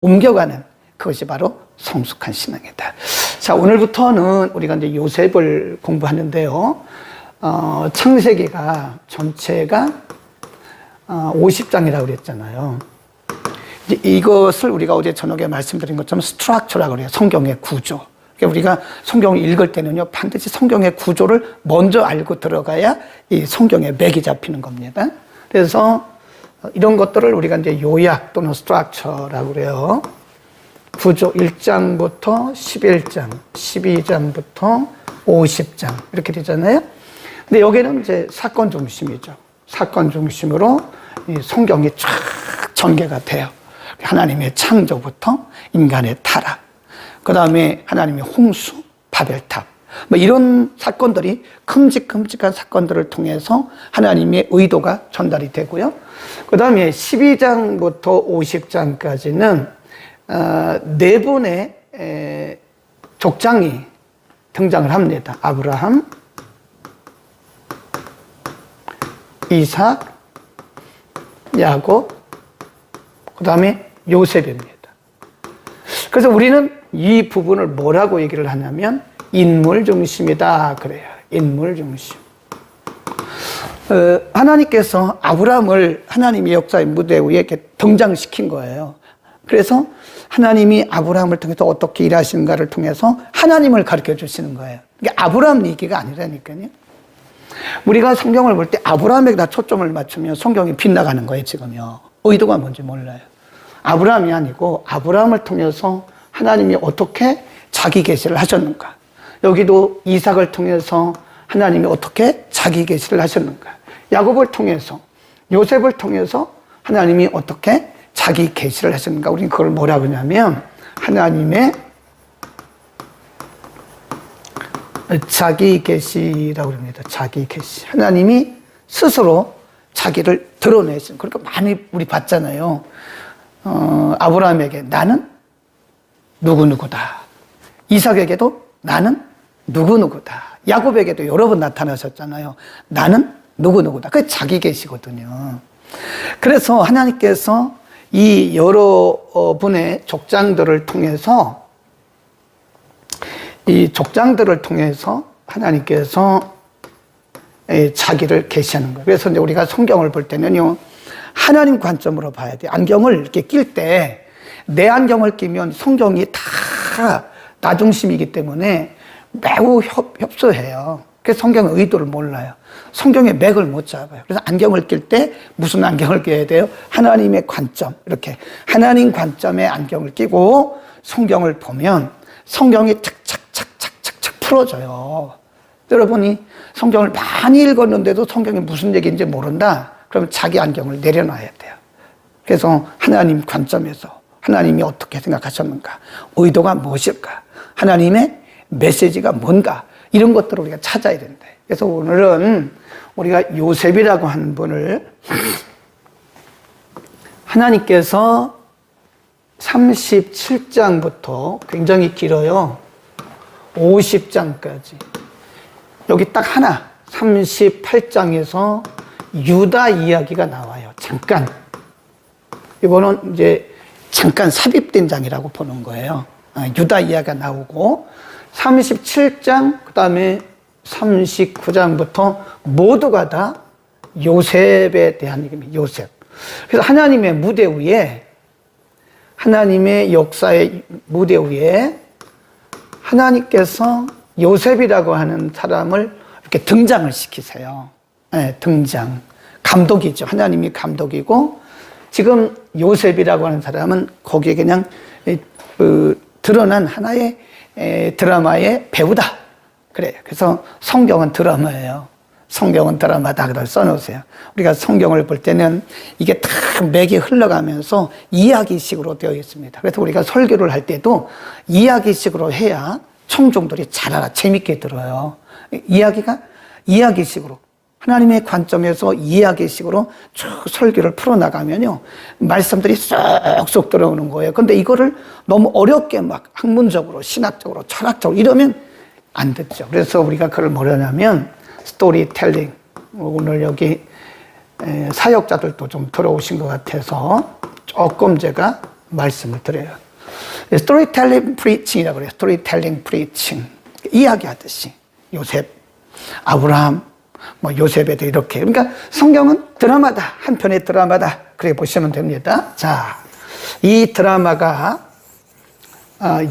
옮겨가는 그것이 바로 성숙한 신앙이다. 자, 오늘부터는 우리가 이제 요셉을 공부하는데요. 창세기가 전체가 50장이라고 그랬잖아요. 이제 이것을 우리가 어제 저녁에 말씀드린 것처럼 스트럭처라고 그래요. 성경의 구조. 그러니까 우리가 성경을 읽을 때는요, 반드시 성경의 구조를 먼저 알고 들어가야 이 성경의 맥이 잡히는 겁니다. 그래서 이런 것들을 우리가 이제 요약 또는 스트럭처라고 그래요. 구조 1장부터 11장, 12장부터 50장 이렇게 되잖아요. 근데 여기는 이제 사건 중심이죠. 사건 중심으로 이 성경이 쫙 전개가 돼요. 하나님의 창조부터 인간의 타락, 그 다음에 하나님의 홍수, 바벨탑, 뭐 이런 사건들이 큼직큼직한 사건들을 통해서 하나님의 의도가 전달이 되고요. 그 다음에 12장부터 50장까지는 네 분의 족장이 등장을 합니다. 아브라함, 이삭, 야곱, 그 다음에 요셉입니다. 그래서 우리는 이 부분을 뭐라고 얘기를 하냐면 인물 중심이다 그래요. 인물 중심. 하나님께서 아브라함을 하나님의 역사의 무대 위에 이렇게 등장시킨 거예요. 그래서 하나님이 아브라함을 통해서 어떻게 일하시는가를 통해서 하나님을 가르쳐 주시는 거예요. 이게 아브라함 얘기가 아니라니까요. 우리가 성경을 볼 때 아브라함에다 초점을 맞추면 성경이 빗나가는 거예요, 지금요. 의도가 뭔지 몰라요. 아브라함이 아니고 아브라함을 통해서 하나님이 어떻게 자기 계시를 하셨는가. 여기도 이삭을 통해서 하나님이 어떻게 자기 계시를 하셨는가. 야곱을 통해서, 요셉을 통해서 하나님이 어떻게 자기 계시를 하셨는가. 우리는 그걸 뭐라고 하냐면 하나님의 자기 계시라고 합니다. 자기 계시. 하나님이 스스로 자기를 드러내신. 그러니까 많이 우리 봤잖아요. 아브라함에게 나는 누구누구다. 이삭에게도 나는 누구누구다. 야곱에게도 여러 번 나타나셨잖아요. 나는 누구누구다. 그게 자기 계시거든요. 그래서 하나님께서 이 여러 분의 족장들을 통해서 하나님께서 자기를 계시하는 거예요. 그래서 이제 우리가 성경을 볼 때는요, 하나님 관점으로 봐야 돼요. 안경을 이렇게 낄 때 내 안경을 끼면 성경이 다 나 중심이기 때문에 매우 협소해요. 그래서 성경의 의도를 몰라요. 성경의 맥을 못 잡아요. 그래서 안경을 낄 때 무슨 안경을 껴야 돼요? 하나님의 관점. 이렇게 하나님 관점의 안경을 끼고 성경을 보면 성경이 착착착착착 풀어져요. 여러분이 성경을 많이 읽었는데도 성경이 무슨 얘기인지 모른다? 그럼 자기 안경을 내려놔야 돼요. 그래서 하나님 관점에서 하나님이 어떻게 생각하셨는가? 의도가 무엇일까? 하나님의 메시지가 뭔가? 이런 것들을 우리가 찾아야 된다. 그래서 오늘은 우리가 요셉이라고 하는 분을 하나님께서 37장부터 굉장히 길어요. 50장까지. 여기 딱 하나, 38장에서 유다 이야기가 나와요. 잠깐. 이거는 이제 잠깐 삽입된 장이라고 보는 거예요. 유다 이야기가 나오고 37장, 그 다음에 39장부터 모두가 다 요셉에 대한 얘기입니다. 요셉. 그래서 하나님의 무대 위에, 하나님의 역사의 무대 위에 하나님께서 요셉이라고 하는 사람을 이렇게 등장을 시키세요. 네, 등장. 감독이죠. 하나님이 감독이고, 지금 요셉이라고 하는 사람은 거기에 그냥 드러난 하나의 드라마의 배우다. 그래요. 그래서 성경은 드라마예요. 성경은 드라마다. 그걸 써놓으세요. 우리가 성경을 볼 때는 이게 다 맥이 흘러가면서 이야기식으로 되어 있습니다. 그래서 우리가 설교를 할 때도 이야기식으로 해야 청중들이 잘 알아. 재밌게 들어요. 이야기가 이야기식으로. 하나님의 관점에서 이야기식으로 쭉 설교를 풀어나가면요, 말씀들이 쏙쏙 들어오는 거예요. 근데 이거를 너무 어렵게 막 학문적으로, 신학적으로, 철학적으로 이러면 안 듣죠. 그래서 우리가 그걸 뭐냐면 스토리텔링. 오늘 여기 사역자들도 좀 들어오신 것 같아서 조금 제가 말씀을 드려요. 스토리텔링 프리칭이라고 그래요. 스토리텔링 프리칭. 이야기하듯이. 요셉, 아브라함, 뭐 요셉에 대해 이렇게. 그러니까 성경은 드라마다. 한 편의 드라마다. 그렇게 보시면 됩니다. 자, 이 드라마가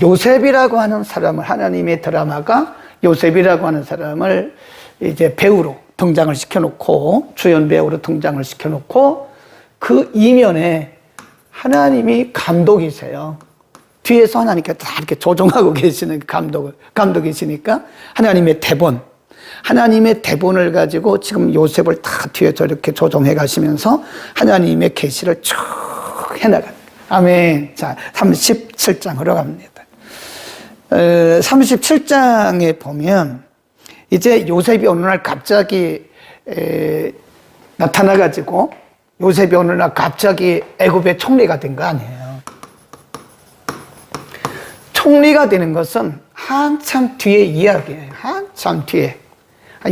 요셉이라고 하는 사람을, 하나님의 드라마가 요셉이라고 하는 사람을 이제 배우로 등장을 시켜놓고, 주연 배우로 등장을 시켜놓고, 그 이면에 하나님이 감독이세요. 뒤에서 하나님께서 다 이렇게 조종하고 계시는 감독이시니까 하나님의 대본을 가지고 지금 요셉을 다 뒤에서 이렇게 조종해 가시면서 하나님의 계시를 쭉 해나가는. 아멘. 자, 37장으로 갑니다. 37장에 보면 이제 요셉이 어느 날 갑자기 나타나가지고 요셉이 어느 날 갑자기 애굽의 총리가 된 거 아니에요. 총리가 되는 것은 한참 뒤의 이야기예요. 한참 뒤에.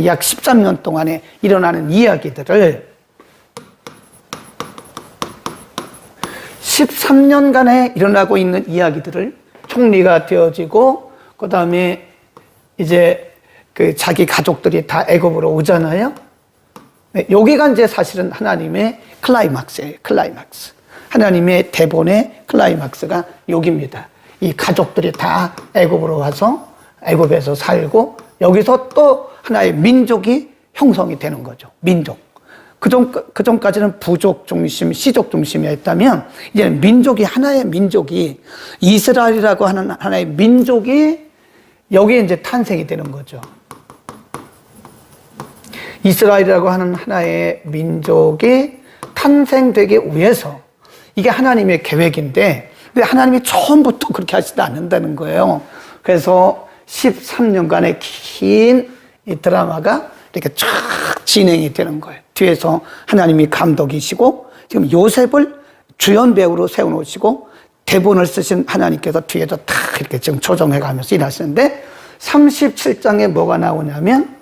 약 13년 동안에 일어나는 이야기들을 13년간에 일어나고 있는 이야기들을 총리가 되어지고, 그 다음에 이제 그 자기 가족들이 다 애굽으로 오잖아요. 네, 여기가 이제 사실은 하나님의 클라이막스예요. 클라이막스. 하나님의 대본의 클라이막스가 여기입니다. 이 가족들이 다 애굽으로 와서 애굽에서 살고, 여기서 또 하나의 민족이 형성이 되는 거죠. 민족. 그전까지는 부족 중심, 시족 중심이었다면, 이제는 민족이, 하나의 민족이, 이스라엘이라고 하는 하나의 민족이 여기에 이제 탄생이 되는 거죠. 이스라엘이라고 하는 하나의 민족이 탄생되기 위해서, 이게 하나님의 계획인데, 근데 하나님이 처음부터 그렇게 하시지 않는다는 거예요. 그래서 13년간의 긴 이 드라마가 이렇게 쫙 진행이 되는 거예요. 뒤에서 하나님이 감독이시고, 지금 요셉을 주연 배우로 세워놓으시고, 대본을 쓰신 하나님께서 뒤에서 다 이렇게 지금 조정해 가면서 일하시는데, 37장에 뭐가 나오냐면,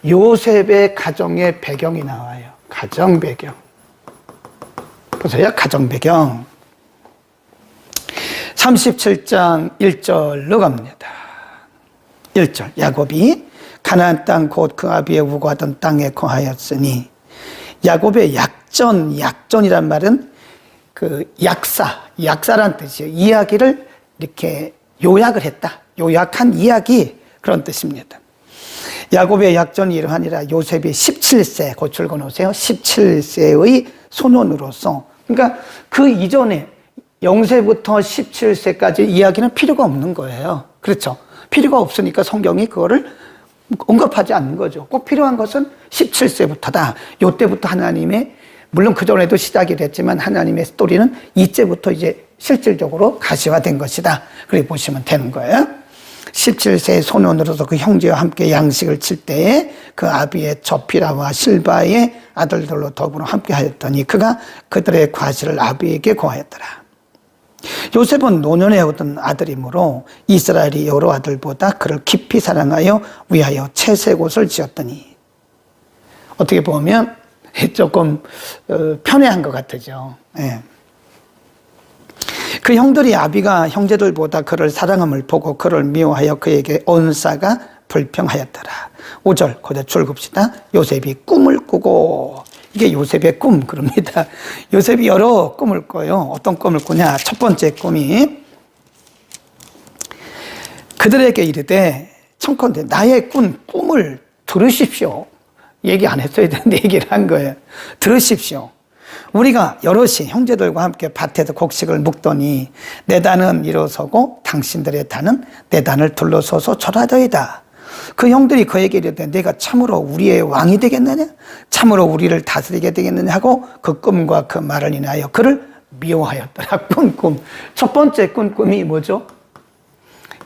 요셉의 가정의 배경이 나와요. 가정 배경. 보세요. 가정 배경. 37장 1절로 갑니다. 1절. 야곱이 가나안 땅 곧 그 아비의 우고하던 땅에 거하였으니, 야곱의 약전이란 말은 그 약사란 뜻이에요. 이야기를 이렇게 요약을 했다. 요약한 이야기, 그런 뜻입니다. 야곱의 약전이 이러하니라. 요셉이 17세, 곧 적어놓으세요. 17세의 소년으로서. 그러니까 그 이전에 0세부터 17세까지 이야기는 필요가 없는 거예요. 그렇죠? 필요가 없으니까 성경이 그거를 언급하지 않는 거죠. 꼭 필요한 것은 17세부터다. 이때부터 하나님의, 물론 그전에도 시작이 됐지만 하나님의 스토리는 이때부터 이제 실질적으로 가시화된 것이다. 그렇게 보시면 되는 거예요. 17세의 소년으로서 그 형제와 함께 양식을 칠 때에 그 아비의 저피라와 실바의 아들들로 더불어 함께 하였더니 그가 그들의 과실을 아비에게 고하였더라. 요셉은 노년에 얻은 아들이므로 이스라엘이 여러 아들보다 그를 깊이 사랑하여 위하여 채색옷을 지었더니, 어떻게 보면 조금 편애한 것 같죠. 예. 그 형들이 아비가 형제들보다 그를 사랑함을 보고 그를 미워하여 그에게 언사가 불평하였더라. 5절 그대로 읽읍시다. 요셉이 꿈을 꾸고, 이게 요셉의 꿈 그럽니다. 요셉이 여러 꿈을 꿔요. 어떤 꿈을 꾸냐? 첫 번째 꿈이 그들에게 이르되 청컨대 나의 꿈을 들으십시오. 얘기 안 했어야 되는데 얘기를 한 거예요. 들으십시오. 우리가 여럿이 형제들과 함께 밭에서 곡식을 묵더니 내 단은 일어서고 당신들의 단은 내 단을 둘러서서 절하더이다. 그 형들이 그에게 이르되 내가 참으로 우리의 왕이 되겠느냐? 참으로 우리를 다스리게 되겠느냐? 하고 그 꿈과 그 말을 인하여 그를 미워하였더라. 꿈. 첫 번째 꿈이 뭐죠?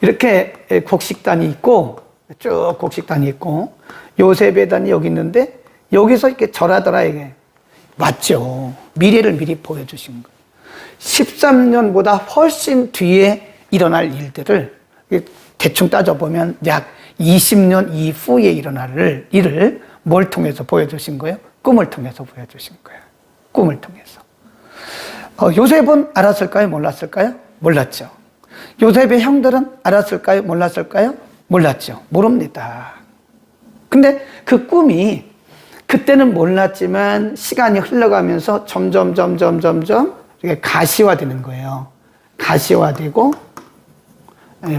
이렇게 곡식단이 있고, 쭉 곡식단이 있고, 요셉의 단이 여기 있는데 여기서 이렇게 절하더라. 이게 맞죠? 미래를 미리 보여주신 거예요. 13년보다 훨씬 뒤에 일어날 일들을 대충 따져보면 약 20년 이후에 일어날 일을 뭘 통해서 보여주신 거예요? 꿈을 통해서 보여주신 거예요. 꿈을 통해서. 요셉은 알았을까요? 몰랐을까요? 몰랐죠. 요셉의 형들은 알았을까요? 몰랐을까요? 몰랐죠. 모릅니다. 근데 그 꿈이 그때는 몰랐지만 시간이 흘러가면서 점점 이렇게 가시화되는 거예요. 가시화되고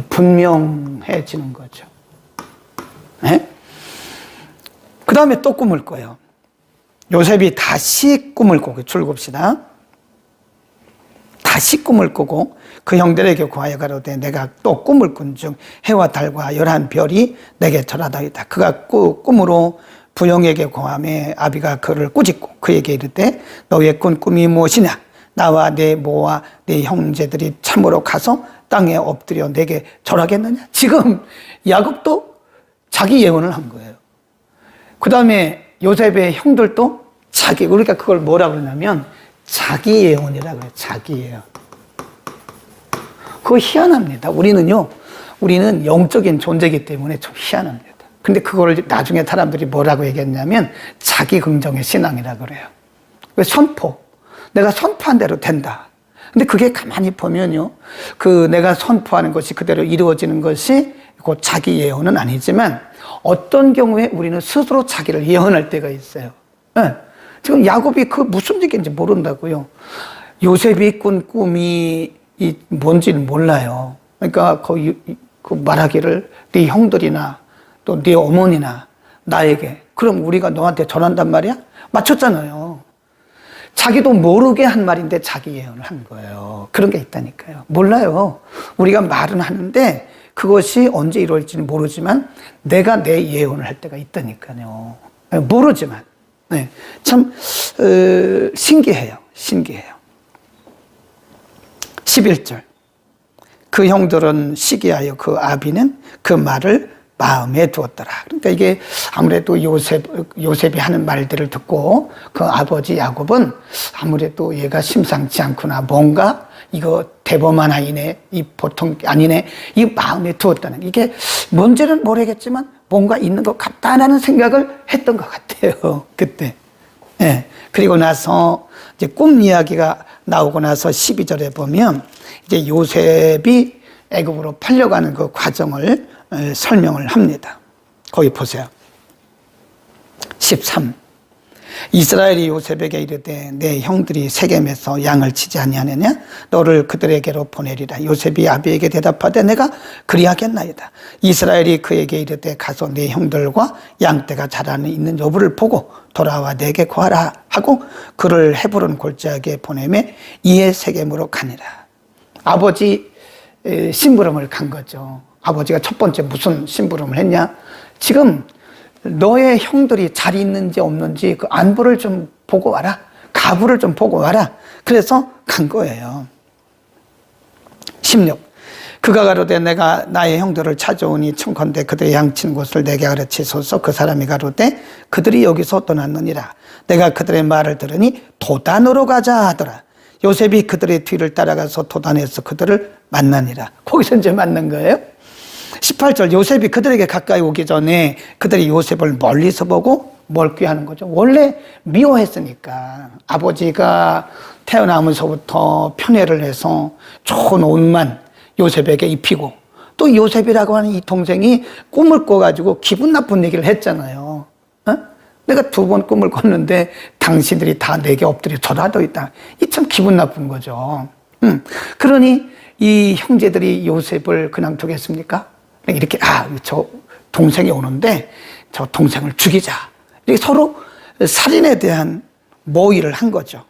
분명해지는 거죠. 네? 그 다음에 또 꿈을 꿔요. 요셉이 다시 꿈을 꾸고 줄봅시다. 다시 꿈을 꾸고 그 형들에게 구하여 가로되 내가 또 꿈을 꾼 중 해와 달과 11별이 내게 절하다이다. 그가 꿈으로 부형에게 구하매 아비가 그를 꾸짖고 그에게 이르되 너의 꾼 꿈이 무엇이냐? 나와 내 모와 내 형제들이 참으로 가서 땅에 엎드려 내게 절하겠느냐? 지금 야곱도 자기 예언을 한 거예요. 그 다음에 요셉의 형들도 그러니까 그걸 뭐라 그러냐면 자기 예언이라고 해요. 자기 예언. 그거 희한합니다. 우리는 영적인 존재이기 때문에 좀 희한합니다. 근데 그걸 나중에 사람들이 뭐라고 얘기했냐면 자기 긍정의 신앙이라고 그래요. 왜 선포. 내가 선포한 대로 된다. 근데 그게 가만히 보면요. 내가 선포하는 것이 그대로 이루어지는 것이 곧 자기 예언은 아니지만 어떤 경우에 우리는 스스로 자기를 예언할 때가 있어요. 네. 지금 야곱이 그 무슨 얘기인지 모른다고요. 요셉이 꾼 꿈이 뭔지는 몰라요. 그러니까 그 말하기를 네 형들이나 또 네 어머니나 나에게 그럼 우리가 너한테 전한단 말이야? 맞췄잖아요. 자기도 모르게 한 말인데 자기 예언을 한 거예요. 그런 게 있다니까요. 몰라요. 우리가 말은 하는데 그것이 언제 이루어질지는 모르지만 내가 내 예언을 할 때가 있다니까요. 모르지만 네. 참 신기해요. 11절 그 형들은 시기하여 그 아비는 그 말을 마음에 두었더라. 그러니까 이게 아무래도 요셉이 하는 말들을 듣고 그 아버지 야곱은 아무래도 얘가 심상치 않구나. 뭔가 이거 대범한 아이네. 이 보통 아니네. 이 마음에 두었다는 이게 뭔지는 모르겠지만 뭔가 있는 것 같다라는 생각을 했던 것 같아요. 그때. 네. 그리고 나서 이제 꿈 이야기가 나오고 나서 12절에 보면 이제 요셉이 애굽으로 팔려가는 그 과정을 설명을 합니다. 거기 보세요. 13. 이스라엘이 요셉에게 이르되 내 형들이 세겜에서 양을 치지 아니하느냐? 너를 그들에게로 보내리라. 요셉이 아비에게 대답하되 내가 그리하겠나이다. 이스라엘이 그에게 이르되 가서 내 형들과 양떼가 자라는 있는 여부를 보고 돌아와 내게 구하라 하고 그를 헤브론 골짜기에 보내매 이에 세겜으로 가니라. 아버지 심부름을 간 거죠. 아버지가 첫 번째 무슨 심부름을 했냐? 지금 너의 형들이 잘 있는지 없는지 그 안부를 좀 보고 와라. 가부를 좀 보고 와라. 그래서 간 거예요. 16. 그가 가로되 내가 나의 형들을 찾아오니 청컨대 그들의 양치는 곳을 내게 가르치소서. 그 사람이 가로되 그들이 여기서 떠났느니라. 내가 그들의 말을 들으니 도단으로 가자 하더라. 요셉이 그들의 뒤를 따라가서 도단에서 그들을 만나니라. 거기서 이제 만난 거예요. 18절 요셉이 그들에게 가까이 오기 전에 그들이 요셉을 멀리서 보고 멀귀하는 거죠. 원래 미워했으니까 아버지가 태어나면서부터 편애를 해서 좋은 옷만 요셉에게 입히고 또 요셉이라고 하는 이 동생이 꿈을 꿔가지고 기분 나쁜 얘기를 했잖아요. 내가 2번 꿈을 꿨는데 당신들이 다 내게 엎드려 절하고 있다. 이 참 기분 나쁜 거죠. 그러니 이 형제들이 요셉을 그냥 두겠습니까? 이렇게 저 동생이 오는데 저 동생을 죽이자. 이렇게 서로 살인에 대한 모의를 한 거죠.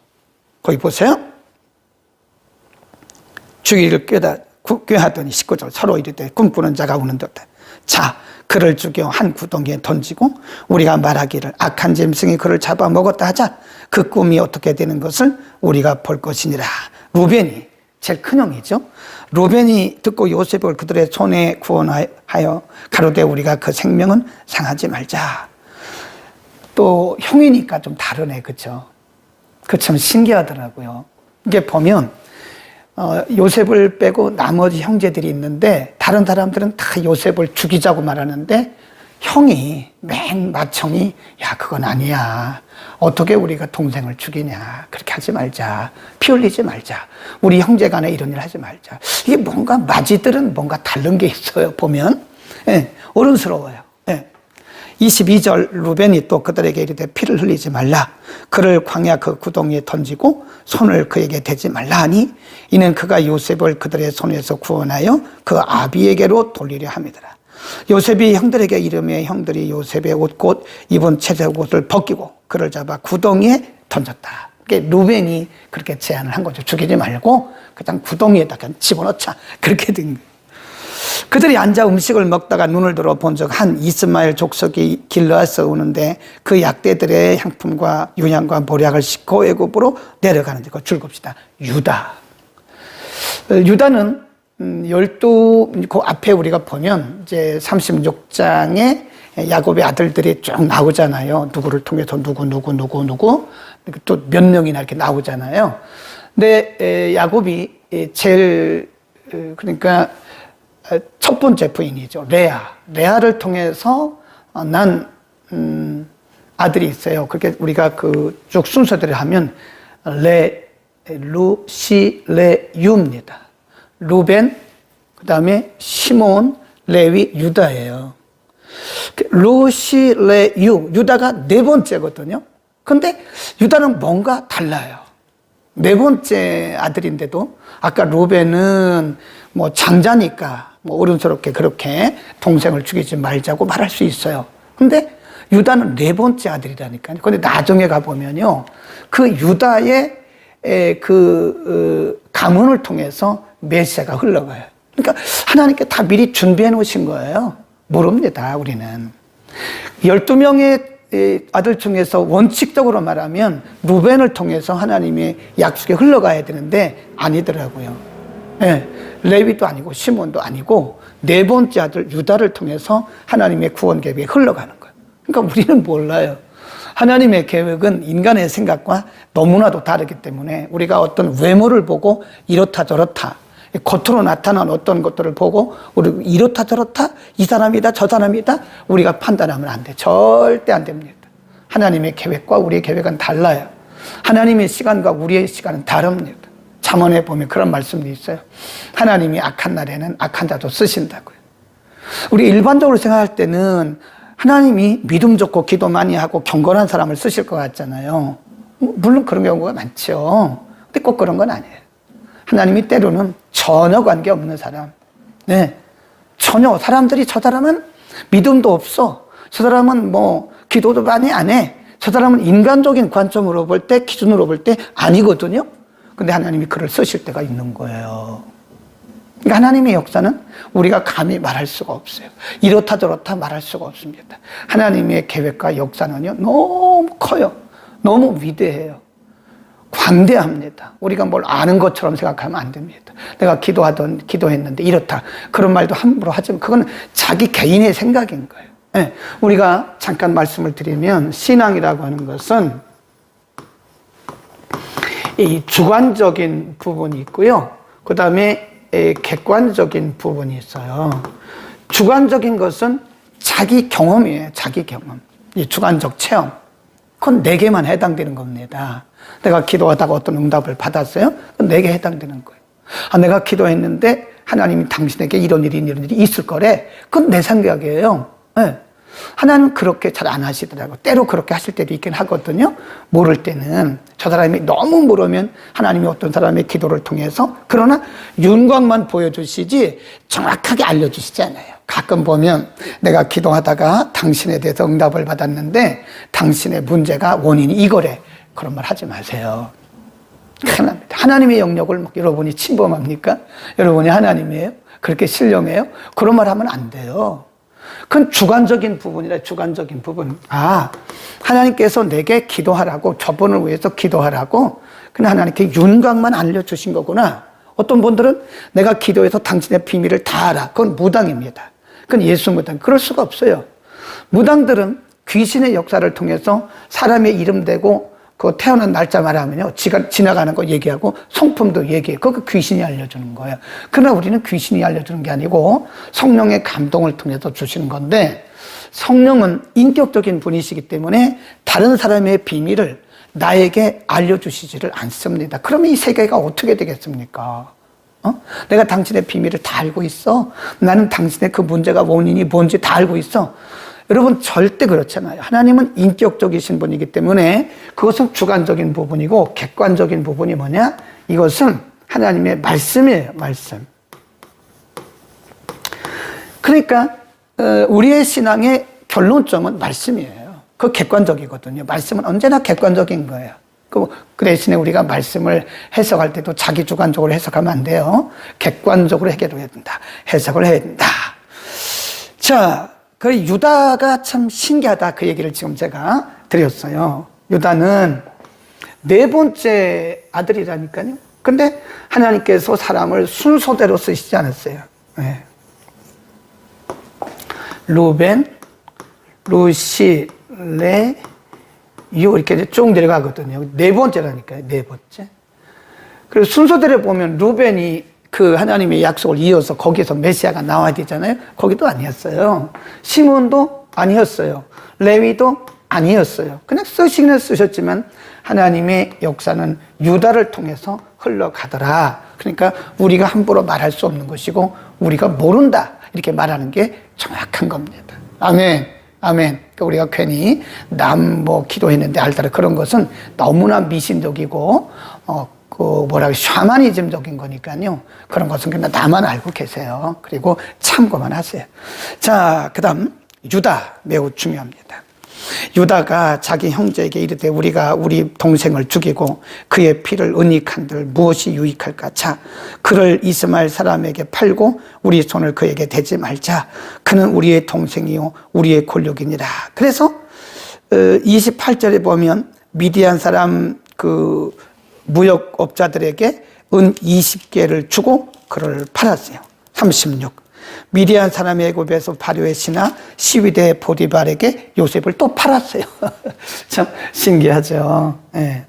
거기 보세요. 죽이기를 꾀하더니 19절 서로 이르되 꿈꾸는 자가 우는 듯해. 자 그를 죽여 한 구덩이에 던지고 우리가 말하기를 악한 짐승이 그를 잡아먹었다 하자. 그 꿈이 어떻게 되는 것을 우리가 볼 것이니라. 루벤이 제일 큰 형이죠. 루벤이 듣고 요셉을 그들의 손에 구원하여 가로되 우리가 그 생명은 상하지 말자. 또 형이니까 좀 다르네. 그렇죠? 그 참 신기하더라고요. 이게 보면 요셉을 빼고 나머지 형제들이 있는데 다른 사람들은 다 요셉을 죽이자고 말하는데 형이 맨 맏형이 야 그건 아니야. 어떻게 우리가 동생을 죽이냐. 그렇게 하지 말자. 피 흘리지 말자. 우리 형제 간에 이런 일 하지 말자. 이게 뭔가 맏이들은 뭔가 다른 게 있어요. 보면 예, 어른스러워요. 예. 22절 루벤이 또 그들에게 이르되 피를 흘리지 말라. 그를 광야 그 구덩이에 던지고 손을 그에게 대지 말라 하니 이는 그가 요셉을 그들의 손에서 구원하여 그 아비에게로 돌리려 함이더라. 요셉이 형들에게 이르매 형들이 요셉의 옷 곧 입은 채색 옷을 벗기고 그를 잡아 구덩이에 던졌다. 루벤이 그렇게 제안을 한 거죠. 죽이지 말고 그냥 구덩이에다가 집어넣자. 그렇게 된 거예요. 그들이 앉아 음식을 먹다가 눈을 들어 본 적 한 이스마엘 족속이 길르앗에서 오는데 그 약대들의 향품과 유향과 모략을 싣고 애굽으로 내려가는데 그 줄겁시다. 유다. 유다는 12, 그 앞에 우리가 보면 이제 36장에 야곱의 아들들이 쭉 나오잖아요. 누구를 통해서 누구 또 몇 명이나 이렇게 나오잖아요. 근데 야곱이 제일 그러니까 첫 번째 부인이죠. 레아를 통해서 난 아들이 있어요. 그렇게 우리가 그 쭉 순서대로 하면 루시레유입니다. 루벤, 그 다음에 시몬, 레위, 유다예요. 루시레유, 유다가 네 번째거든요. 근데 유다는 뭔가 달라요. 네 번째 아들인데도 아까 루벤은 뭐 장자니까 뭐 어른스럽게 그렇게 동생을 죽이지 말자고 말할 수 있어요. 근데 유다는 네 번째 아들이라니까요. 근데 나중에 가보면요. 그 유다의 가문을 통해서 메시아가 흘러가요. 그러니까 하나님께 다 미리 준비해 놓으신 거예요. 모릅니다, 우리는. 12명의 아들 중에서 원칙적으로 말하면 루벤을 통해서 하나님의 약속에 흘러가야 되는데 아니더라고요. 네, 레위도 아니고 시몬도 아니고 네 번째 아들 유다를 통해서 하나님의 구원 계획에 흘러가는 거예요. 그러니까 우리는 몰라요. 하나님의 계획은 인간의 생각과 너무나도 다르기 때문에 우리가 어떤 외모를 보고 이렇다 저렇다 겉으로 나타난 어떤 것들을 보고 우리 이렇다 저렇다 이 사람이다 저 사람이다 우리가 판단하면 안 돼. 절대 안 됩니다. 하나님의 계획과 우리의 계획은 달라요. 하나님의 시간과 우리의 시간은 다릅니다. 잠언에 보면 그런 말씀도 있어요. 하나님이 악한 날에는 악한 자도 쓰신다고요. 우리 일반적으로 생각할 때는 하나님이 믿음 좋고 기도 많이 하고 경건한 사람을 쓰실 것 같잖아요. 물론 그런 경우가 많죠. 근데 꼭 그런 건 아니에요. 하나님이 때로는 전혀 관계없는 사람, 네, 전혀 사람들이 저 사람은 믿음도 없어, 저 사람은 뭐 기도도 많이 안 해, 저 사람은 인간적인 관점으로 볼 때 기준으로 볼 때 아니거든요. 근데 하나님이 그를 쓰실 때가 있는 거예요. 그러니까 하나님의 역사는 우리가 감히 말할 수가 없어요. 이렇다 저렇다 말할 수가 없습니다. 하나님의 계획과 역사는요 너무 커요. 너무 위대해요. 광대합니다. 우리가 뭘 아는 것처럼 생각하면 안 됩니다. 내가 기도했는데 이렇다 그런 말도 함부로 하지만 그건 자기 개인의 생각인 거예요. 네. 우리가 잠깐 말씀을 드리면 신앙이라고 하는 것은 이 주관적인 부분이 있고요. 그 다음에 객관적인 부분이 있어요. 주관적인 것은 자기 경험이에요. 자기 경험. 이 주관적 체험. 그건 내게만 해당되는 겁니다. 내가 기도하다가 어떤 응답을 받았어요? 그건 내게 해당되는 거예요. 내가 기도했는데 하나님이 당신에게 이런 일이 있을 거래. 그건 내 생각이에요. 네. 하나님은 그렇게 잘 안 하시더라고요. 때로 그렇게 하실 때도 있긴 하거든요. 모를 때는 저 사람이 너무 모르면 하나님이 어떤 사람의 기도를 통해서 그러나 윤곽만 보여주시지 정확하게 알려주시지 않아요. 가끔 보면 내가 기도하다가 당신에 대해서 응답을 받았는데 당신의 문제가 원인이 이거래. 그런 말 하지 마세요. 큰일 납니다. 하나님의 영역을 여러분이 침범합니까? 여러분이 하나님이에요? 그렇게 신령해요? 그런 말 하면 안 돼요. 그건 주관적인 부분이라. 주관적인 부분. 하나님께서 내게 기도하라고, 저분을 위해서 기도하라고 그냥 하나님께 윤곽만 알려주신 거구나. 어떤 분들은 내가 기도해서 당신의 비밀을 다 알아. 그건 무당입니다. 그건 예수 무당. 그럴 수가 없어요. 무당들은 귀신의 역사를 통해서 사람의 이름 대고 그 태어난 날짜 말하면요, 지나가는 거 얘기하고 성품도 얘기해. 그거 귀신이 알려주는 거예요. 그러나 우리는 귀신이 알려주는 게 아니고 성령의 감동을 통해서 주시는 건데, 성령은 인격적인 분이시기 때문에 다른 사람의 비밀을 나에게 알려주시지를 않습니다. 그러면 이 세계가 어떻게 되겠습니까? 내가 당신의 비밀을 다 알고 있어. 나는 당신의 그 문제가 원인이 뭔지 다 알고 있어. 여러분, 절대 그렇잖아요. 하나님은 인격적이신 분이기 때문에 그것은 주관적인 부분이고, 객관적인 부분이 뭐냐? 이것은 하나님의 말씀이에요, 말씀. 그러니까 우리의 신앙의 결론점은 말씀이에요. 그 객관적이거든요. 말씀은 언제나 객관적인 거예요. 그 대신에 우리가 말씀을 해석할 때도 자기 주관적으로 해석하면 안 돼요. 객관적으로 해결해야 된다. 해석을 해야 된다. 자, 그 유다가 참 신기하다. 그 얘기를 지금 제가 드렸어요. 유다는 네 번째 아들이라니까요. 근데 하나님께서 사람을 순서대로 쓰시지 않았어요. 네. 루벤, 루시, 레, 유 이렇게 쭉 내려가거든요. 네 번째라니까요. 네 번째. 그래서 순서대로 보면 루벤이 그 하나님의 약속을 이어서 거기에서 메시아가 나와야 되잖아요. 거기도 아니었어요. 시몬도 아니었어요. 레위도 아니었어요. 그냥 쓰시기는 쓰셨지만 하나님의 역사는 유다를 통해서 흘러가더라. 그러니까 우리가 함부로 말할 수 없는 것이고 우리가 모른다 이렇게 말하는 게 정확한 겁니다. 아멘. 아멘. 그러니까 우리가 괜히 남 기도했는데 알더라 그런 것은 너무나 미신적이고 샤머니즘적인 거니까요. 그런 것은 그냥 나만 알고 계세요. 그리고 참고만 하세요. 자, 그 다음 유다 매우 중요합니다. 유다가 자기 형제에게 이르되 우리가 우리 동생을 죽이고 그의 피를 은닉한들 무엇이 유익할까? 자, 그를 이스마엘 사람에게 팔고 우리 손을 그에게 대지 말자. 그는 우리의 동생이요 우리의 권력이니라. 그래서 28절에 보면 미디안 사람 그 무역업자들에게 은 20개를 주고 그를 팔았어요. 36. 미디안 사람의 애굽에서 발효의 신하 시위대 보디발에게 요셉을 또 팔았어요. 참 신기하죠. 네.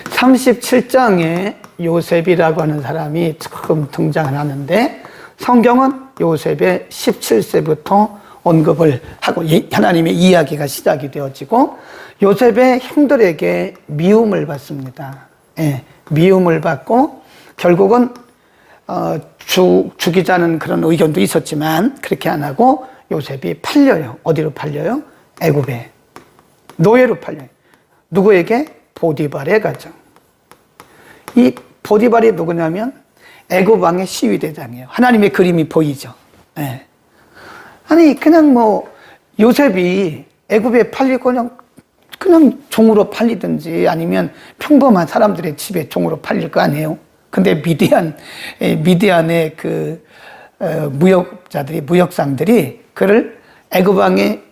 37장에 요셉이라고 하는 사람이 처음 등장을 하는데 성경은 요셉의 17세부터 언급을 하고 하나님의 이야기가 시작이 되어지고 요셉의 형들에게 미움을 받습니다. 네. 미움을 받고 결국은 죽이자는 그런 의견도 있었지만 그렇게 안 하고 요셉이 팔려요. 어디로 팔려요? 애굽에. 노예로 팔려요. 누구에게? 보디발의 가정. 이 보디발이 누구냐면 애굽 왕의 시위대장이에요. 하나님의 그림이 보이죠. 네. 아니 그냥 요셉이 애굽에 팔리고 그냥 종으로 팔리든지 아니면 평범한 사람들의 집에 종으로 팔릴 거 아니에요? 근데 미디안의 그 무역자들이 무역상들이 그를 애굽 왕의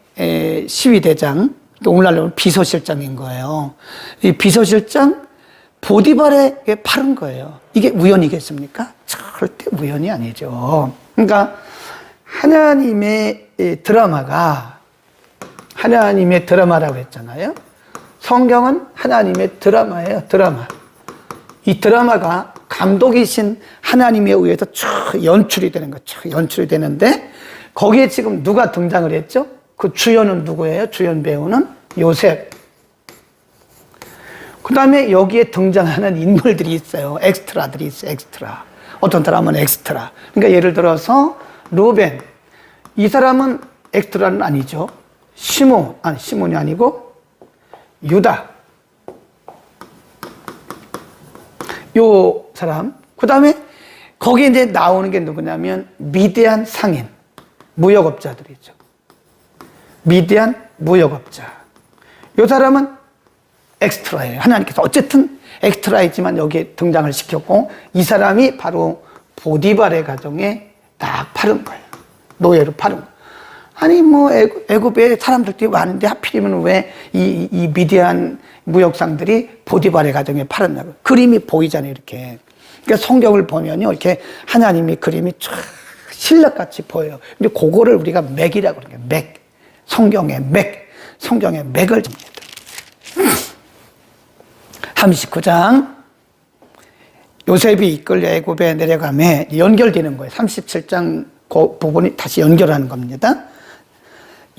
시위대장, 오늘날로 비서실장인 거예요. 이 비서실장 보디발에게 팔은 거예요. 이게 우연이겠습니까? 절대 우연이 아니죠. 그러니까 하나님의 드라마라고 했잖아요. 성경은 하나님의 드라마예요. 드라마. 이 드라마가 감독이신 하나님에 의해서 쭉 연출이 되는 거죠. 연출이 되는데 거기에 지금 누가 등장을 했죠? 그 주연은 누구예요? 주연 배우는 요셉. 그 다음에 여기에 등장하는 인물들이 있어요. 엑스트라들이 있어요. 엑스트라. 어떤 사람은 엑스트라. 그러니까 예를 들어서 루벤. 이 사람은 엑스트라는 아니죠. 시몬이 아니고 유다. 요 사람. 그 다음에 거기에 이제 나오는 게 누구냐면 미디안 상인. 무역업자들이죠. 미디안 무역업자. 요 사람은 엑스트라예요. 하나님께서 어쨌든 엑스트라이지만 여기에 등장을 시켰고 이 사람이 바로 보디발의 가정에 딱 팔은 거예요. 노예로 팔은 거예요. 아니 애굽에 사람들이 많은데 하필이면 왜 이 미디안 무역상들이 보디발의 가정에 팔았냐고. 그림이 보이잖아요, 이렇게. 그러니까 성경을 보면요, 이렇게 하나님의 그림이 쫙 실력같이 보여요. 근데 그거를 우리가 맥이라고 그러는 거예요. 맥. 성경의 맥을 줍니다. 39장 요셉이 이끌려 애굽에 내려가며 연결되는 거예요. 37장 그 부분이 다시 연결하는 겁니다.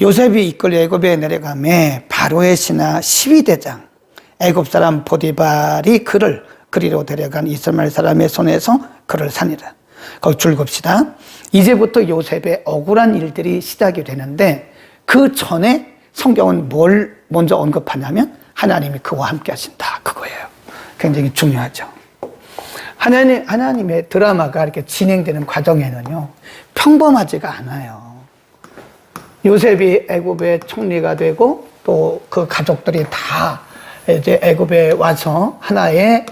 요셉이 이끌려 애굽에 내려가며 바로의 신하 12대장 애굽 사람 보디발이 그를 그리로 데려간 이스라엘 사람의 손에서 그를 산이라. 거기 줄 긋시다. 이제부터 요셉의 억울한 일들이 시작이 되는데 그 전에 성경은 뭘 먼저 언급하냐면 하나님이 그와 함께 하신다. 그거예요. 굉장히 중요하죠. 하나님의 드라마가 이렇게 진행되는 과정에는요, 평범하지가 않아요. 요셉이 애굽의 총리가 되고 또 그 가족들이 다 이제 애굽에 와서 하나의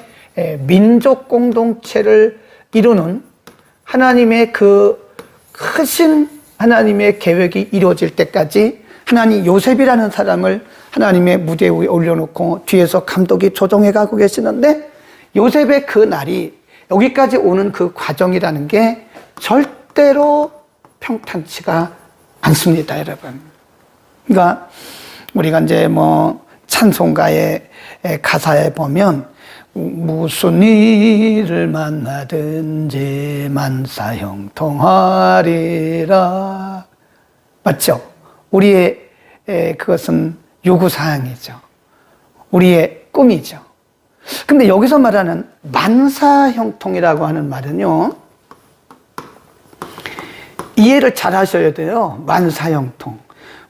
민족 공동체를 이루는 하나님의 그 크신 하나님의 계획이 이루어질 때까지 하나님 요셉이라는 사람을 하나님의 무대 위에 올려놓고 뒤에서 감독이 조종해 가고 계시는데 요셉의 그 날이 여기까지 오는 그 과정이라는 게 절대로 평탄치가 않습니다, 여러분. 그러니까 우리가 이제 뭐 찬송가의 가사에 보면 무슨 일을 만나든지 만사형통하리라. 맞죠? 우리의 그것은 요구사항이죠. 우리의 꿈이죠. 근데 여기서 말하는 만사형통이라고 하는 말은요, 이해를 잘 하셔야 돼요. 만사형통.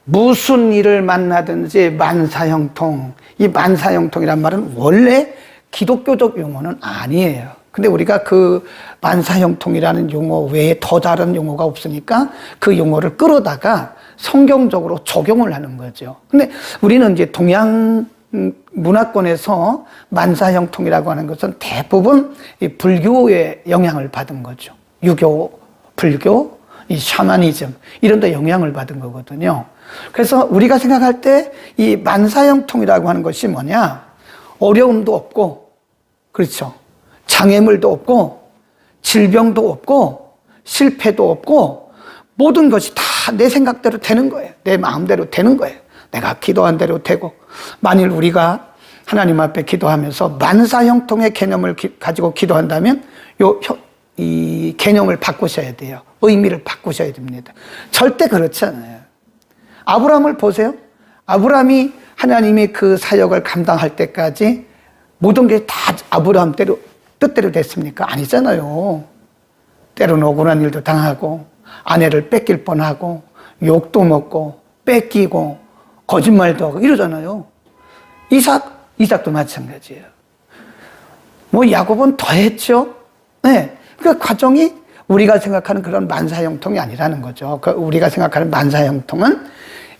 무슨 일을 만나든지 만사형통. 이 만사형통이란 말은 원래 기독교적 용어는 아니에요. 근데 우리가 그 만사형통이라는 용어 외에 더 다른 용어가 없으니까 그 용어를 끌어다가 성경적으로 적용을 하는 거죠. 근데 우리는 이제 동양 문화권에서 만사형통이라고 하는 것은 대부분 이 불교의 영향을 받은 거죠. 유교, 불교, 이 샤머니즘 이런 데 영향을 받은 거거든요. 그래서 우리가 생각할 때 이 만사형통이라고 하는 것이 뭐냐? 어려움도 없고, 그렇죠. 장애물도 없고, 질병도 없고, 실패도 없고, 모든 것이 다 내 생각대로 되는 거예요. 내 마음대로 되는 거예요. 내가 기도한 대로 되고, 만일 우리가 하나님 앞에 기도하면서 만사형통의 개념을 가지고 기도한다면 이 개념을 바꾸셔야 돼요. 의미를 바꾸셔야 됩니다. 절대 그렇지 않아요. 아브라함을 보세요. 아브라함이 하나님이 그 사역을 감당할 때까지 모든 게 다 아브라함 뜻대로 됐습니까? 아니잖아요. 때로는 억울한 일도 당하고, 아내를 뺏길 뻔하고, 욕도 먹고, 뺏기고, 거짓말도 하고 이러잖아요. 이삭도 마찬가지예요. 뭐 야곱은 더 했죠. 네. 그 과정이 우리가 생각하는 그런 만사형통이 아니라는 거죠. 우리가 생각하는 만사형통은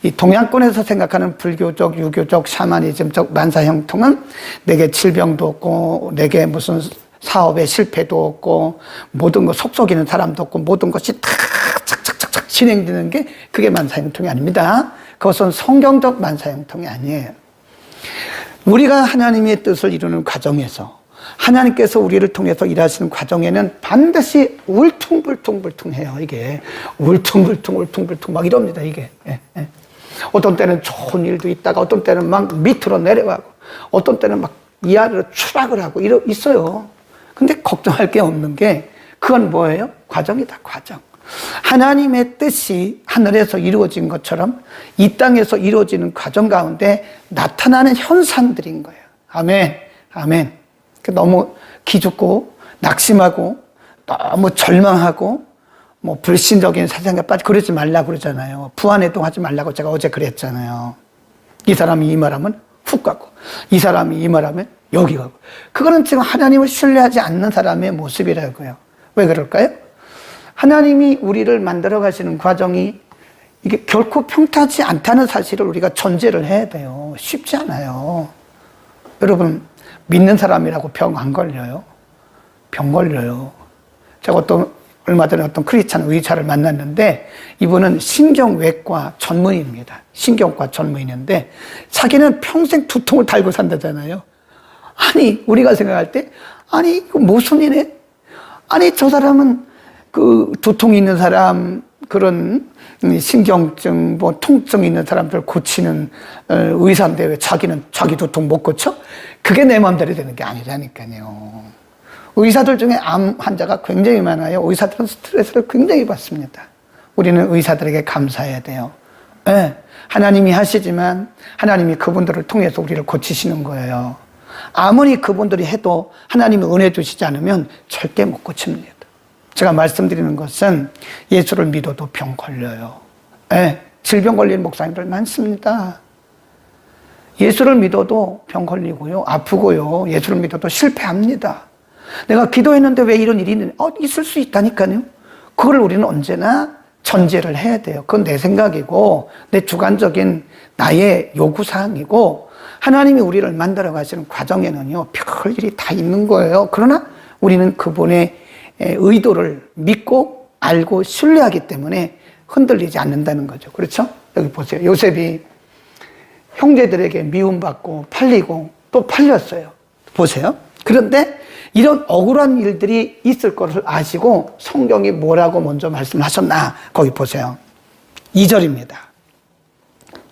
이 동양권에서 생각하는 불교적, 유교적, 샤머니즘적 만사형통은 내게 질병도 없고, 내게 무슨 사업에 실패도 없고, 모든 거 속썩이는 사람도 없고, 모든 것이 다 착착착착 진행되는 게 그게 만사형통이 아닙니다. 그것은 성경적 만사형통이 아니에요. 우리가 하나님의 뜻을 이루는 과정에서 하나님께서 우리를 통해서 일하시는 과정에는 반드시 울퉁불퉁해요. 이게 울퉁불퉁 막 이럽니다. 이게 어떤 때는 좋은 일도 있다가 어떤 때는 막 밑으로 내려가고 어떤 때는 막 위아래로 추락을 하고 있어요. 근데 걱정할 게 없는 게 그건 뭐예요? 과정이다. 과정. 하나님의 뜻이 하늘에서 이루어진 것처럼 이 땅에서 이루어지는 과정 가운데 나타나는 현상들인 거예요. 아멘. 아멘. 너무 기죽고 낙심하고 너무 절망하고 뭐 불신적인 사상에 빠져 그러지 말라고 그러잖아요. 부안해동하지 말라고 제가 어제 그랬잖아요. 이 사람이 이 말하면 훅 가고 이 사람이 이 말하면 여기 가고. 그거는 지금 하나님을 신뢰하지 않는 사람의 모습이라고요. 왜 그럴까요? 하나님이 우리를 만들어 가시는 과정이 이게 결코 평탄하지 않다는 사실을 우리가 전제를 해야 돼요. 쉽지 않아요. 여러분 믿는 사람이라고 병 안 걸려요? 병 걸려요. 제가 얼마 전에 어떤 크리스찬 의사를 만났는데 이분은 신경외과 전문의입니다. 신경과 전문의인데 자기는 평생 두통을 달고 산다잖아요. 아니 우리가 생각할 때 아니 무슨 일에? 아니 저 사람은 그 두통이 있는 사람 그런 신경증 뭐 통증 있는 사람들 고치는 의사인데 왜 자기는 자기 두통 못 고쳐? 그게 내 마음대로 되는 게 아니라니까요. 의사들 중에 암 환자가 굉장히 많아요. 의사들은 스트레스를 굉장히 받습니다. 우리는 의사들에게 감사해야 돼요. 네, 하나님이 하시지만 하나님이 그분들을 통해서 우리를 고치시는 거예요. 아무리 그분들이 해도 하나님이 은혜 주시지 않으면 절대 못 고칩니다. 제가 말씀드리는 것은 예수를 믿어도 병 걸려요. 네, 질병 걸리는 목사님들 많습니다. 예수를 믿어도 병 걸리고요. 아프고요. 예수를 믿어도 실패합니다. 내가 기도했는데 왜 이런 일이 있을 수 있다니까요. 그걸 우리는 언제나 전제를 해야 돼요. 그건 내 생각이고 내 주관적인 나의 요구사항이고 하나님이 우리를 만들어 가시는 과정에는요. 별 일이 다 있는 거예요. 그러나 우리는 그분의 의도를 믿고 알고 신뢰하기 때문에 흔들리지 않는다는 거죠. 그렇죠? 여기 보세요. 요셉이 형제들에게 미움받고 팔리고 또 팔렸어요. 보세요. 그런데 이런 억울한 일들이 있을 것을 아시고 성경이 뭐라고 먼저 말씀하셨나? 거기 보세요. 2절입니다.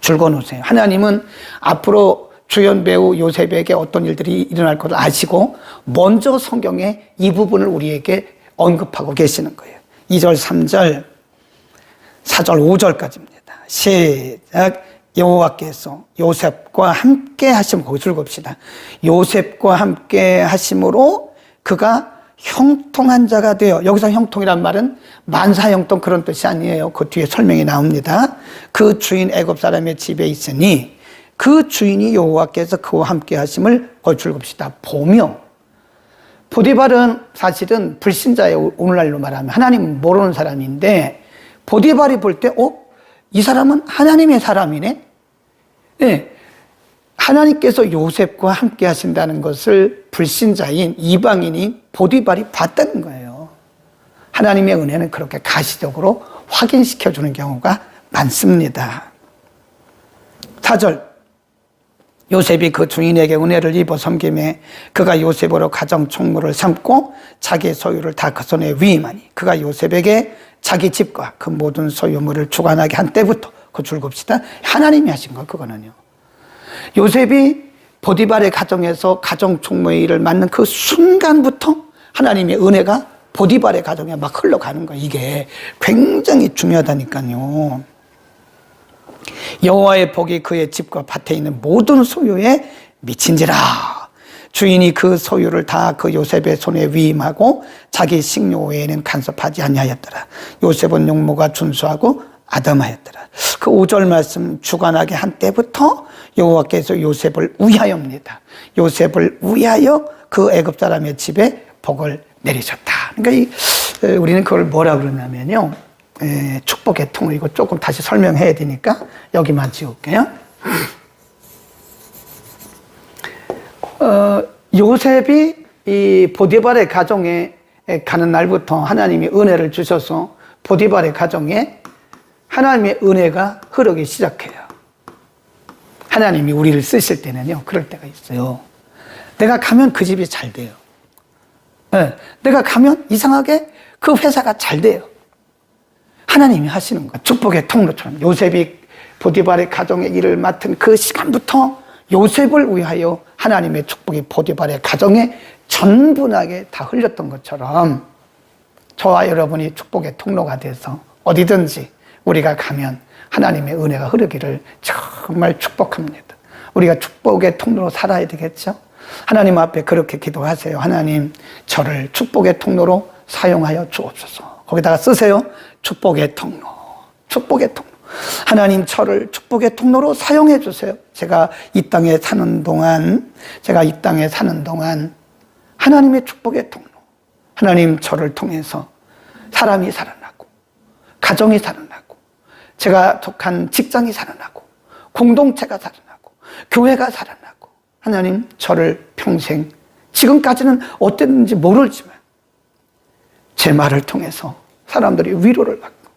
줄거 놓으세요. 하나님은 앞으로 주연 배우 요셉에게 어떤 일들이 일어날 것을 아시고 먼저 성경에 이 부분을 우리에게 언급하고 계시는 거예요. 2절, 3절, 4절, 5절까지입니다. 시작. 여호와께서 요셉과 함께 하심, 거기서 읽읍시다. 요셉과 함께 하심으로 그가 형통한 자가 되어, 여기서 형통이란 말은 만사형통 그런 뜻이 아니에요. 그 뒤에 설명이 나옵니다. 그 주인 애굽 사람의 집에 있으니 그 주인이 여호와께서 그와 함께 하심을 거기서 읽읍시다. 보며, 보디발은 사실은 불신자예요. 오늘날로 말하면 하나님 모르는 사람인데 보디발이 볼 때 이 사람은 하나님의 사람이네. 네, 하나님께서 요셉과 함께 하신다는 것을 불신자인 이방인이 보디발이 봤다는 거예요. 하나님의 은혜는 그렇게 가시적으로 확인시켜주는 경우가 많습니다. 4절, 요셉이 그 주인에게 은혜를 입어 섬김에 그가 요셉으로 가정 총무를 삼고 자기의 소유를 다 그 손에 위임하니 그가 요셉에게 자기 집과 그 모든 소유물을 주관하게 한 때부터, 그 줄겁시다. 하나님이 하신 거, 그거는요. 요셉이 보디발의 가정에서 가정 총무의 일을 맡는 그 순간부터 하나님의 은혜가 보디발의 가정에 막 흘러가는 거예요. 이게 굉장히 중요하다니까요. 여호와의 복이 그의 집과 밭에 있는 모든 소유에 미친지라. 주인이 그 소유를 다 그 요셉의 손에 위임하고 자기 식료 외에는 간섭하지 아니하였더라. 요셉은 용모가 준수하고 아담하였더라. 그 5절 말씀, 주관하게 한 때부터 여호와께서 요셉을 위하여입니다. 요셉을 위하여 그 애굽 사람의 집에 복을 내리셨다. 그러니까 우리는 그걸 뭐라 그러냐면요, 축복의 통로. 이거 조금 다시 설명해야 되니까 여기만 지울게요. 요셉이 이 보디발의 가정에 가는 날부터 하나님이 은혜를 주셔서 보디발의 가정에 하나님의 은혜가 흐르기 시작해요. 하나님이 우리를 쓰실 때는요, 그럴 때가 있어요. 내가 가면 그 집이 잘 돼요. 네, 내가 가면 이상하게 그 회사가 잘 돼요. 하나님이 하시는 거예요. 축복의 통로처럼. 요셉이 보디발의 가정의 일을 맡은 그 시간부터 요셉을 위하여 하나님의 축복이 보디발의 가정에 전분하게 다 흘렸던 것처럼 저와 여러분이 축복의 통로가 돼서 어디든지 우리가 가면 하나님의 은혜가 흐르기를 정말 축복합니다. 우리가 축복의 통로로 살아야 되겠죠? 하나님 앞에 그렇게 기도하세요. 하나님, 저를 축복의 통로로 사용하여 주옵소서. 거기다가 쓰세요. 축복의 통로, 축복의 통로. 하나님, 저를 축복의 통로로 사용해 주세요. 제가 이 땅에 사는 동안 하나님의 축복의 통로, 하나님, 저를 통해서 사람이 살아나고, 가정이 살아나고, 제가 속한 직장이 살아나고, 공동체가 살아나고, 교회가 살아나고, 하나님, 저를 평생, 지금까지는 어땠는지 모르지만 제 말을 통해서 사람들이 위로를 받고,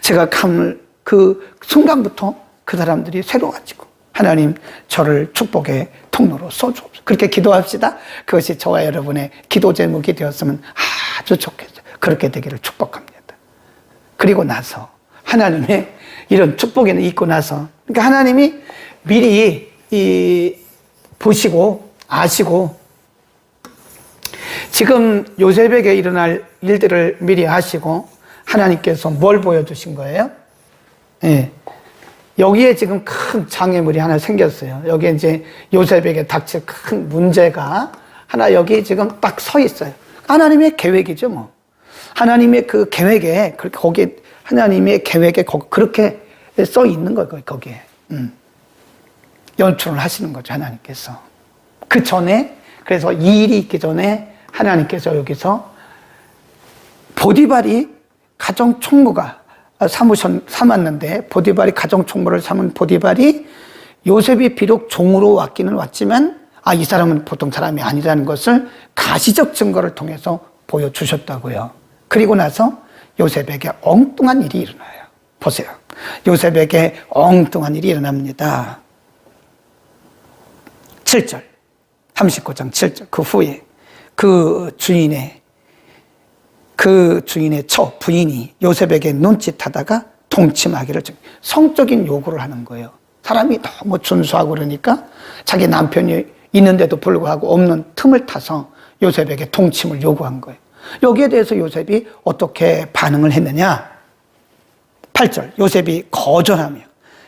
제가 감을 그 순간부터 그 사람들이 새로워지고, 하나님, 저를 축복의 통로로 써주옵소서. 그렇게 기도합시다. 그것이 저와 여러분의 기도 제목이 되었으면 아주 좋겠어요. 그렇게 되기를 축복합니다. 그리고 나서 하나님의 이런 축복에는 있고 나서, 그러니까 하나님이 미리 보시고 아시고 지금 요셉에게 일어날 일들을 미리 아시고 하나님께서 뭘 보여주신 거예요? 예. 여기에 지금 큰 장애물이 하나 생겼어요. 여기에 이제 요셉에게 닥칠 큰 문제가 하나 여기 지금 딱 서 있어요. 하나님의 계획이죠, 뭐. 하나님의 그 계획에, 거기, 하나님의 계획에 그렇게 써 있는 거예요, 거기에. 연출을 하시는 거죠, 하나님께서. 그 전에, 그래서 이 일이 있기 전에 하나님께서 여기서 보디발이 가정총무가 삼았는데, 보디발이 가정총무를 삼은 보디발이 요셉이 비록 종으로 왔기는 왔지만, 이 사람은 보통 사람이 아니라는 것을 가시적 증거를 통해서 보여주셨다고요. 그리고 나서 요셉에게 엉뚱한 일이 일어나요. 보세요. 요셉에게 엉뚱한 일이 일어납니다. 7절. 39장 7절. 그 후에 그 주인의 부인이 요셉에게 눈짓하다가 동침하기를 성적인 요구를 하는 거예요. 사람이 너무 준수하고 그러니까 자기 남편이 있는데도 불구하고 없는 틈을 타서 요셉에게 동침을 요구한 거예요. 여기에 대해서 요셉이 어떻게 반응을 했느냐? 8절. 요셉이 거절하며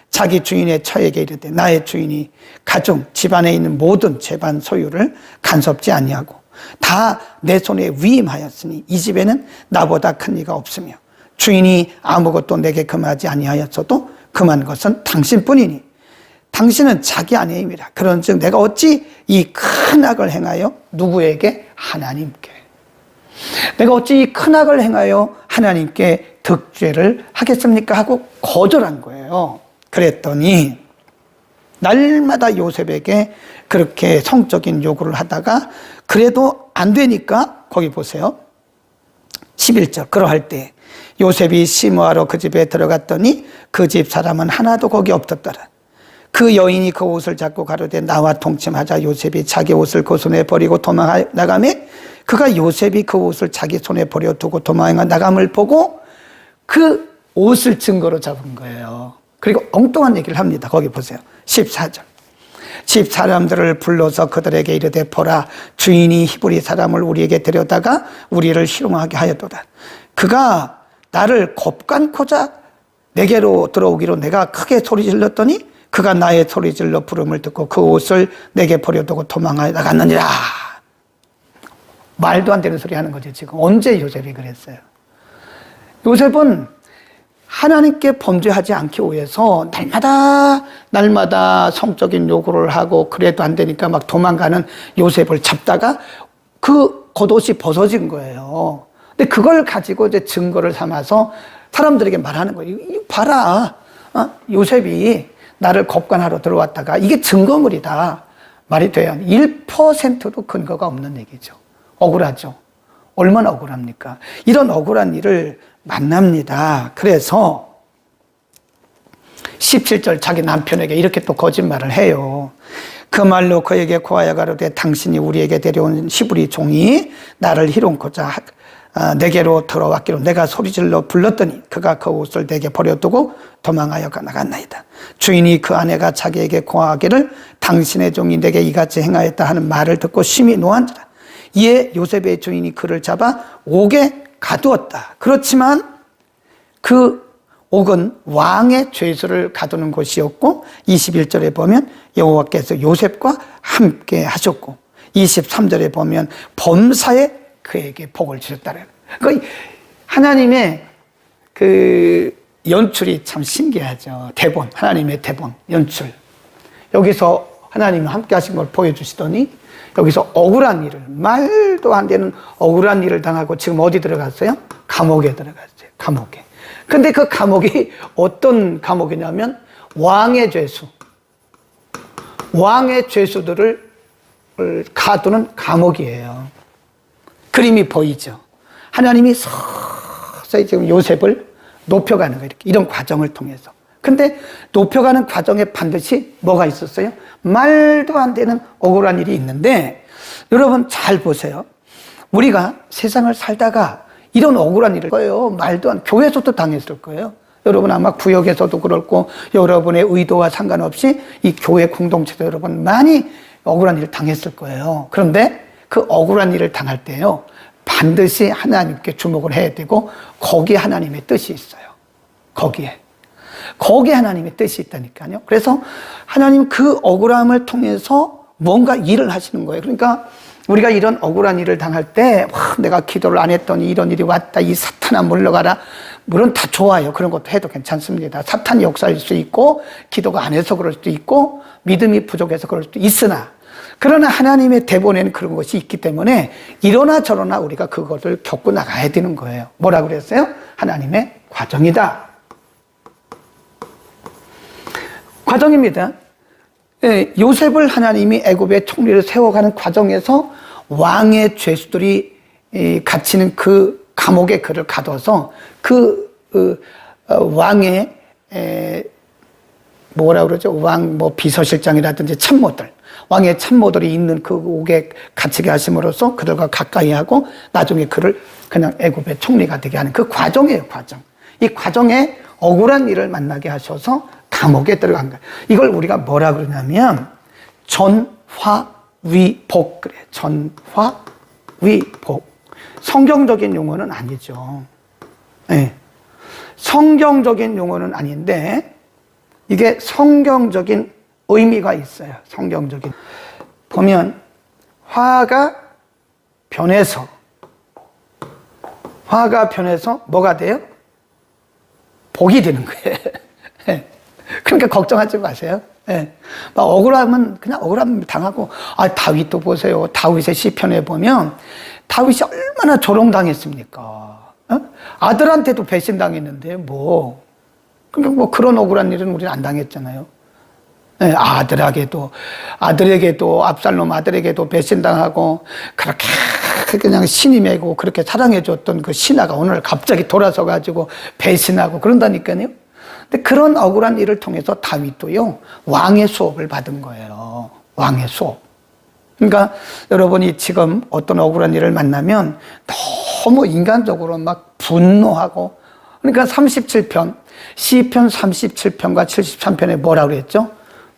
자기 주인의 처에게 이르되 나의 주인이 가정 집안에 있는 모든 재반 소유를 간섭지 아니하고 다 내 손에 위임하였으니 이 집에는 나보다 큰 이가 없으며 주인이 아무것도 내게 금하지 아니하였어도 금한 것은 당신뿐이니 당신은 자기 아내임이라. 그런즉 내가 어찌 이 큰 악을 행하여 누구에게? 하나님께. 내가 어찌 이 큰 악을 행하여 하나님께 득죄를 하겠습니까? 하고 거절한 거예요. 그랬더니 날마다 요셉에게 그렇게 성적인 요구를 하다가 그래도 안 되니까 거기 보세요. 11절. 그러할 때 요셉이 심호하러 그 집에 들어갔더니 그 집 사람은 하나도 거기 없었더라. 그 여인이 그 옷을 잡고 가로되 나와 동침하자. 요셉이 자기 옷을 그 손에 버리고 도망나가매 그가 요셉이 그 옷을 자기 손에 버려두고 도망가 나감을 보고 그 옷을 증거로 잡은 거예요. 그리고 엉뚱한 얘기를 합니다. 거기 보세요. 14절. 집 사람들을 불러서 그들에게 이르되 보라 주인이 히브리 사람을 우리에게 데려다가 우리를 희롱하게 하였도다. 그가 나를 겁간코자 내게로 들어오기로 내가 크게 소리 질렀더니 그가 나의 소리 질러 부름을 듣고 그 옷을 내게 버려두고 도망하여 나갔느니라. 말도 안 되는 소리 하는 거죠. 지금 언제 요셉이 그랬어요? 요셉은 하나님께 범죄하지 않기 위해서 날마다 성적인 요구를 하고 그래도 안 되니까 막 도망가는 요셉을 잡다가 그 겉옷이 벗어진 거예요. 근데 그걸 가지고 이제 증거를 삼아서 사람들에게 말하는 거예요. 이거 봐라. 요셉이 나를 겁간하러 들어왔다가 이게 증거물이다. 말이 돼요. 1%도 근거가 없는 얘기죠. 억울하죠. 얼마나 억울합니까? 이런 억울한 일을 만납니다. 그래서 17절 자기 남편에게 이렇게 또 거짓말을 해요. 그 말로 그에게 고하여 가로되 당신이 우리에게 데려온 히브리 종이 나를 희롱코자 내게로 들어왔기로 내가 소리질러 불렀더니 그가 그 옷을 내게 버려두고 도망하여 나갔나이다. 주인이 그 아내가 자기에게 고하기를 당신의 종이 내게 이같이 행하였다 하는 말을 듣고 심히 노한지라. 이에 요셉의 주인이 그를 잡아 옥에 가두었다. 그렇지만 그 옥은 왕의 죄수를 가두는 곳이었고 21절에 보면 여호와께서 요셉과 함께 하셨고 23절에 보면 범사에 그에게 복을 주셨다는 거예요. 하나님의 그 연출이 참 신기하죠. 대본, 하나님의 대본, 연출. 여기서 하나님이 함께 하신 걸 보여주시더니 여기서 억울한 일을, 말도 안 되는 억울한 일을 당하고 지금 어디 들어갔어요? 감옥에 들어갔어요. 감옥에. 근데 그 감옥이 어떤 감옥이냐면 왕의 죄수. 왕의 죄수들을 가두는 감옥이에요. 그림이 보이죠? 하나님이 서서히 지금 요셉을 높여가는 거예요. 이렇게. 이런 과정을 통해서. 근데 높여가는 과정에 반드시 뭐가 있었어요? 말도 안 되는 억울한 일이 있는데 여러분 잘 보세요. 우리가 세상을 살다가 이런 억울한 일을 거예요. 말도 안, 교회에서도 당했을 거예요. 여러분 아마 구역에서도 그렇고 여러분의 의도와 상관없이 이 교회 공동체도 여러분 많이 억울한 일을 당했을 거예요. 그런데 그 억울한 일을 당할 때요, 반드시 하나님께 주목을 해야 되고, 거기에 하나님의 뜻이 있어요. 거기에 하나님의 뜻이 있다니까요. 그래서 하나님 그 억울함을 통해서 뭔가 일을 하시는 거예요. 그러니까 우리가 이런 억울한 일을 당할 때, 내가 기도를 안 했더니 이런 일이 왔다, 이 사탄아 물러가라. 물론 다 좋아요. 그런 것도 해도 괜찮습니다. 사탄이 역사일 수 있고, 기도가 안 해서 그럴 수도 있고, 믿음이 부족해서 그럴 수도 있으나, 그러나 하나님의 대본에는 그런 것이 있기 때문에 이러나 저러나 우리가 그것을 겪고 나가야 되는 거예요. 뭐라고 그랬어요? 하나님의 과정이다. 과정입니다. 요셉을 하나님이 애굽의 총리를 세워가는 과정에서 왕의 죄수들이 갇히는 그 감옥에 그를 가둬서 왕의 뭐라 그러죠? 왕 비서실장이라든지 참모들, 왕의 참모들이 있는 그 옥에 갇히게 하심으로써 그들과 가까이 하고 나중에 그를 그냥 애굽의 총리가 되게 하는 그 과정이에요, 과정. 이 과정에 억울한 일을 만나게 하셔서 감옥에 들어간 거예요. 이걸 우리가 뭐라 그러냐면 전화위복 그래요. 전화위복. 성경적인 용어는 아니죠. 네. 성경적인 용어는 아닌데 이게 성경적인 의미가 있어요. 성경적인. 보면 화가 변해서 뭐가 돼요? 복이 되는 거예요. 그러니까 걱정하지 마세요. 막 억울하면 그냥 억울함 당하고, 다윗도 보세요. 다윗의 시편에 보면 다윗이 얼마나 조롱당했습니까? 아들한테도 배신당했는데 그러니까 그런 억울한 일은 우리는 안 당했잖아요. 아들에게도 압살롬 아들에게도 배신당하고 그렇게 그냥 신이 매고 그렇게 사랑해줬던 그 신하가 오늘 갑자기 돌아서 가지고 배신하고 그런다니까요. 근데 그런 억울한 일을 통해서 다윗도요, 왕의 수업을 받은 거예요. 왕의 수업. 그러니까 여러분이 지금 어떤 억울한 일을 만나면 너무 인간적으로 막 분노하고, 그러니까 37편, 시편 37편과 73편에 뭐라고 그랬죠?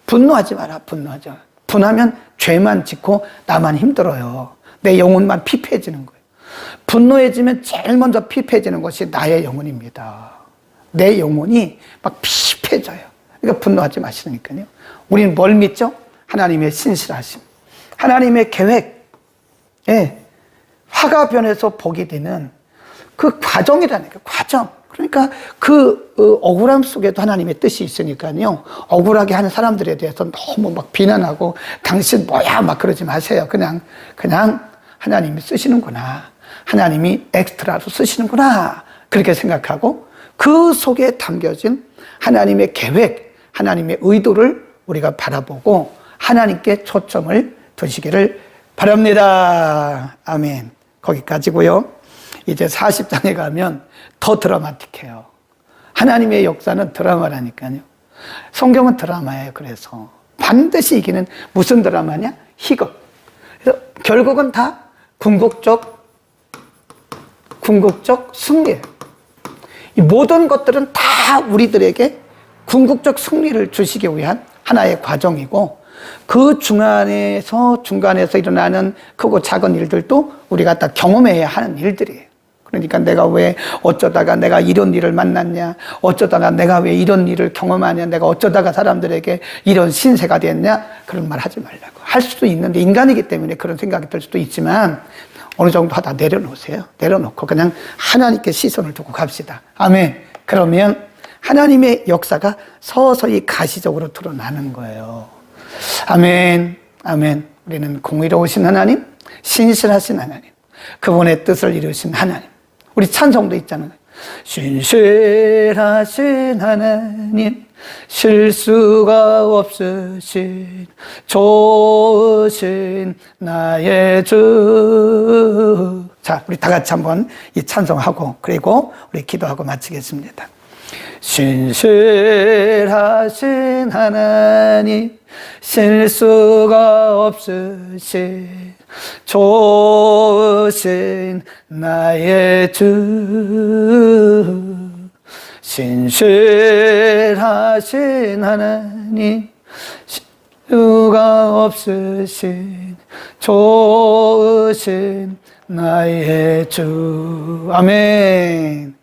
분노하지 마라, 분노하지 마라. 분하면 죄만 짓고 나만 힘들어요. 내 영혼만 피폐해지는 거예요. 분노해지면 제일 먼저 피폐해지는 것이 나의 영혼입니다. 내 영혼이 막 피폐해져요. 그러니까 분노하지 마시라니까요. 우리는 뭘 믿죠? 하나님의 신실하심, 하나님의 계획, 화가 변해서 복이 되는 그 과정이라니까, 과정. 그러니까 그 억울함 속에도 하나님의 뜻이 있으니까요. 억울하게 하는 사람들에 대해서 너무 막 비난하고 당신 뭐야 막 그러지 마세요. 그냥 하나님이 쓰시는구나. 하나님이 엑스트라로 쓰시는구나. 그렇게 생각하고 그 속에 담겨진 하나님의 계획, 하나님의 의도를 우리가 바라보고 하나님께 초점을 두시기를 바랍니다. 아멘. 거기까지고요. 이제 40장에 가면 더 드라마틱해요. 하나님의 역사는 드라마라니까요. 성경은 드라마예요. 그래서 반드시 이기는 무슨 드라마냐? 희극. 그래서 결국은 다 궁극적 승리예요. 이 모든 것들은 다 우리들에게 궁극적 승리를 주시기 위한 하나의 과정이고, 그 중간에서 일어나는 크고 작은 일들도 우리가 다 경험해야 하는 일들이에요. 그러니까 어쩌다가 내가 이런 일을 만났냐, 어쩌다가 내가 왜 이런 일을 경험하냐, 내가 어쩌다가 사람들에게 이런 신세가 됐냐, 그런 말 하지 말라고. 할 수도 있는데, 인간이기 때문에 그런 생각이 들 수도 있지만 어느 정도 하다 내려놓으세요. 내려놓고 그냥 하나님께 시선을 두고 갑시다. 아멘. 그러면 하나님의 역사가 서서히 가시적으로 드러나는 거예요. 아멘. 아멘. 우리는 공의로우신 하나님, 신실하신 하나님, 그분의 뜻을 이루신 하나님. 우리 찬송도 있잖아요. 신실하신 하나님, 실수가 없으신 좋으신 나의 주. 자, 우리 다 같이 한번 이 찬송하고 그리고 우리 기도하고 마치겠습니다. 신실하신 하나님, 실수가 없으신 좋으신 나의 주. 신실하신 하나님, 수가 없으신 좋으신 나의 주. 아멘.